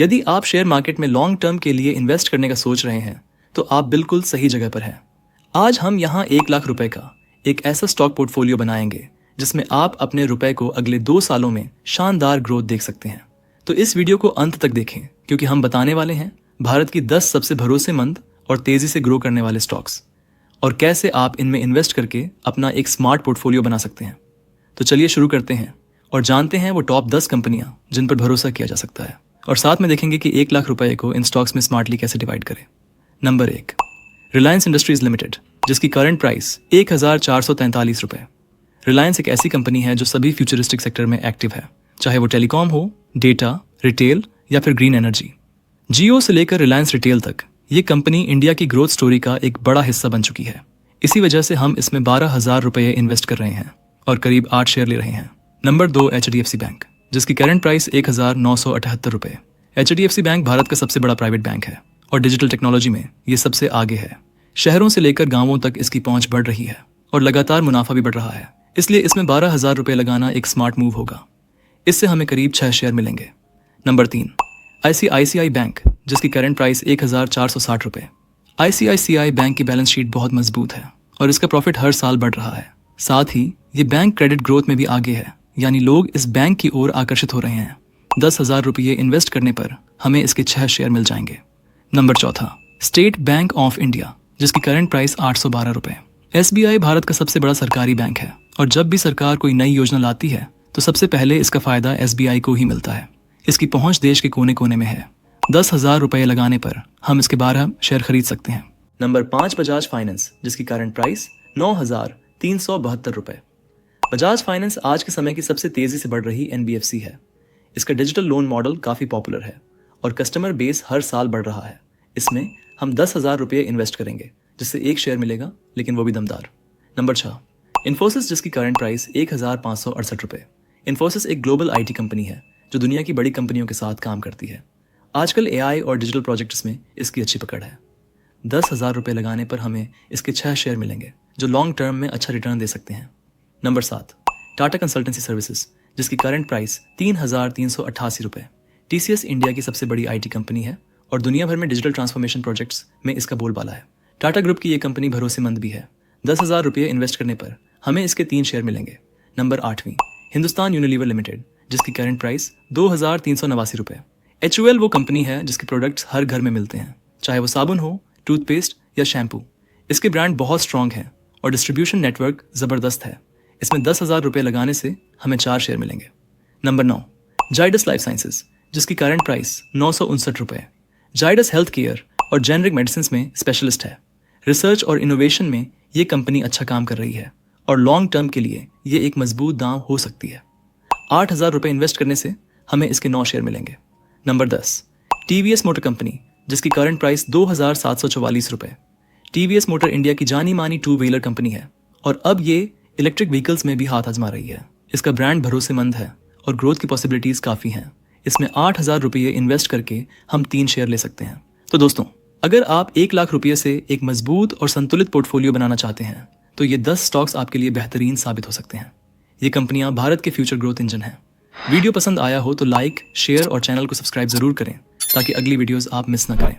यदि आप share market में लॉन्ग टर्म के लिए इन्वेस्ट करने का सोच रहे हैं तो आप बिल्कुल सही जगह पर हैं। आज हम यहाँ 1 लाख रुपए का एक ऐसा स्टॉक पोर्टफोलियो बनाएंगे जिसमें आप अपने रुपए को अगले 2 सालों में शानदार ग्रोथ देख सकते हैं। तो इस वीडियो को अंत तक देखें क्योंकि हम बताने वाले हैं भारत की 10 सबसे भरोसेमंद और तेजी से ग्रो करने वाले स्टॉक्स और कैसे आप इनमें इन्वेस्ट करके अपना एक स्मार्ट पोर्टफोलियो बना सकते हैं। तो चलिए शुरू करते हैं और जानते हैं वो टॉप 10 कंपनियां जिन पर भरोसा किया जा सकता है और साथ में देखेंगे कि 1 लाख रुपए को इन स्टॉक्स में स्मार्टली कैसे डिवाइड करें। नंबर 1, रिलायंस इंडस्ट्रीज लिमिटेड, जिसकी करंट प्राइस 1443 रुपए। रिलायंस एक ऐसी कंपनी है जो सभी फ्यूचरिस्टिक सेक्टर में एक्टिव है, चाहे वो टेलीकॉम हो, डेटा, रिटेल या फिर ग्रीन एनर्जी। जियो से लेकर रिलायंस रिटेल तक ये कंपनी इंडिया की ग्रोथ स्टोरी का एक बड़ा हिस्सा बन चुकी है। इसी वजह से हम इसमें 12,000 रुपए इन्वेस्ट कर रहे हैं और करीब 8 शेयर ले रहे हैं। नंबर 2, HDFC बैंक, जिसकी करंट प्राइस 1978 रुपए। HDFC बैंक भारत का सबसे बड़ा प्राइवेट बैंक है और डिजिटल टेक्नोलॉजी में ये सबसे आगे है। शहरों से लेकर गांवों तक इसकी पहुंच बढ़ रही है और लगातार मुनाफा भी बढ़ रहा है, इसलिए इसमें 12,000 रुपए लगाना एक स्मार्ट मूव होगा। इससे हमें करीब 6 शेयर मिलेंगे। नंबर 3, ICICI बैंक, जिसकी करंट प्राइस 1460 रुपए। ICICI बैंक की बैलेंस शीट बहुत मजबूत है और इसका प्रॉफिट हर साल बढ़ रहा है। साथ ही ये बैंक क्रेडिट ग्रोथ में भी आगे है, यानी लोग इस बैंक की ओर आकर्षित हो रहे हैं। 10,000 रुपये इन्वेस्ट करने पर हमें इसके 6 शेयर मिल जाएंगे। Number 4, state bank of India, जिसकी करंट प्राइस 812 रुपए। SBI भारत का सबसे बड़ा सरकारी बैंक है और जब भी सरकार कोई नई योजना लाती है तो सबसे पहले इसका फायदा SBI को ही मिलता है। इसकी पहुंच देश के कोने कोने में है। 10,000 रुपये लगाने पर हम इसके 12 शेयर खरीद सकते हैं। नंबर 5, बजाज फाइनेंस, जिसकी करंट प्राइस 9,372 रुपए। बजाज फाइनेंस आज के समय की सबसे तेजी से बढ़ रही NBFC है। इसका डिजिटल लोन मॉडल काफी पॉपुलर है और कस्टमर बेस हर साल बढ़ रहा है। इसमें हम 10,000 रुपये इन्वेस्ट करेंगे जिससे 1 शेयर मिलेगा, लेकिन वो भी दमदार। नंबर 6, इन्फोसिस, जिसकी करंट प्राइस 1,568 रुपये। इन्फोसिस एक ग्लोबल IT कंपनी है जो दुनिया की बड़ी कंपनियों के साथ काम करती है। आजकल AI और डिजिटल प्रोजेक्ट्स में इसकी अच्छी पकड़ है। 10,000 रुपये लगाने पर हमें इसके 6 शेयर मिलेंगे जो लॉन्ग टर्म में अच्छा रिटर्न दे सकते हैं। नंबर 7, टाटा कंसल्टेंसी सर्विसेज, जिसकी करंट प्राइस 3,388 रुपये। TCS इंडिया की सबसे बड़ी IT कंपनी है और दुनिया भर में डिजिटल ट्रांसफॉर्मेशन प्रोजेक्ट्स में इसका बोलबाला है। टाटा ग्रुप की ये कंपनी भरोसेमंद भी है। 10,000 रुपये इन्वेस्ट करने पर हमें इसके 3 शेयर मिलेंगे। नंबर 8, हिंदुस्तान यूनिलीवर लिमिटेड, जिसकी करंट प्राइस 2,389 रुपये। HUL वो कंपनी है जिसके प्रोडक्ट्स हर घर में मिलते हैं, चाहे वो साबुन हो, टूथपेस्ट या शैम्पू। इसके ब्रांड बहुत स्ट्रॉन्ग है और डिस्ट्रीब्यूशन नेटवर्क ज़बरदस्त है। इसमें 10,000 रुपये लगाने से हमें 4 शेयर मिलेंगे। नंबर 9, जाइडस लाइफ साइंसेज, जिसकी करंट प्राइस 959 रुपये। जाइडस हेल्थ केयर और जेनरिक मेडिसिन में स्पेशलिस्ट है। रिसर्च और इनोवेशन में ये कंपनी अच्छा काम कर रही है और लॉन्ग टर्म के लिए ये एक मजबूत दांव हो सकती है। 8,000 रुपये इन्वेस्ट करने से हमें इसके 9 शेयर मिलेंगे। नंबर 10, TVS मोटर कंपनी, जिसकी करंट प्राइस 2,744 रुपये। TVS मोटर इंडिया की जानी मानी 2 व्हीलर कंपनी है और अब ये इलेक्ट्रिक व्हीकल्स में भी हाथ आजमा रही है। इसका ब्रांड भरोसेमंद है और ग्रोथ की पॉसिबिलिटीज काफ़ी हैं। इसमें 8,000 रुपये इन्वेस्ट करके हम 3 शेयर ले सकते हैं। तो दोस्तों, अगर आप 1 लाख रुपये से एक मजबूत और संतुलित पोर्टफोलियो बनाना चाहते हैं तो ये 10 स्टॉक्स आपके लिए बेहतरीन साबित हो सकते हैं। ये कंपनियां भारत के फ्यूचर ग्रोथ इंजन हैं। वीडियो पसंद आया हो तो लाइक, शेयर और चैनल को सब्सक्राइब जरूर करें ताकि अगली वीडियोस आप मिस ना करें।